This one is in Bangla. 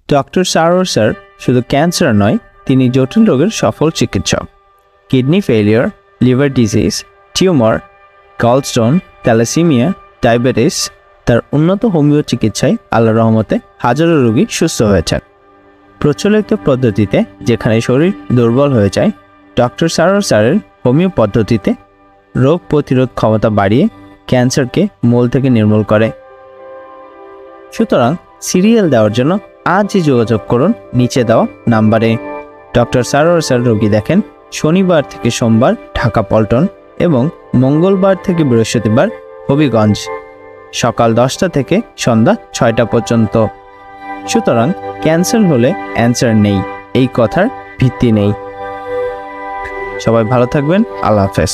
ডক্টর সারোয়ার স্যার শুধু ক্যান্সার নয়, তিনি জটিল রোগের সফল চিকিৎসক। Kidney failure, liver disease, tumour, gallstone, thalassaemia, diabetes, তার উন্নত হোমিও চিকিৎসায় আল্লাহর রহমতে হাজারো রোগী সুস্থ হয়েছেন। প্রচলিত পদ্ধতিতে যেখানে শরীর দুর্বল হয়ে যায়, ডক্টর সারোয়ার স্যারের হোমিও পদ্ধতিতে রোগ প্রতিরোধ ক্ষমতা বাড়িয়ে ক্যান্সারকে মূল থেকে নির্মূল করে। সুতরাং সিরিয়াল দেওয়ার জন্য আজই যোগাযোগ করুন নিচে দেওয়া নাম্বারে। ডক্টর সারোয়ার স্যার রোগী দেখেন শনিবার থেকে সোমবার ঢাকা পল্টন এবং মঙ্গলবার থেকে বৃহস্পতিবার হবিগঞ্জ, সকাল 10টা থেকে সন্ধ্যা 6টা পর্যন্ত। সুতরাং ক্যান্সার হলে অ্যান্সার নেই, এই কথার ভিত্তি নেই। সবাই ভালো থাকবেন। আল্লাহ হাফেজ।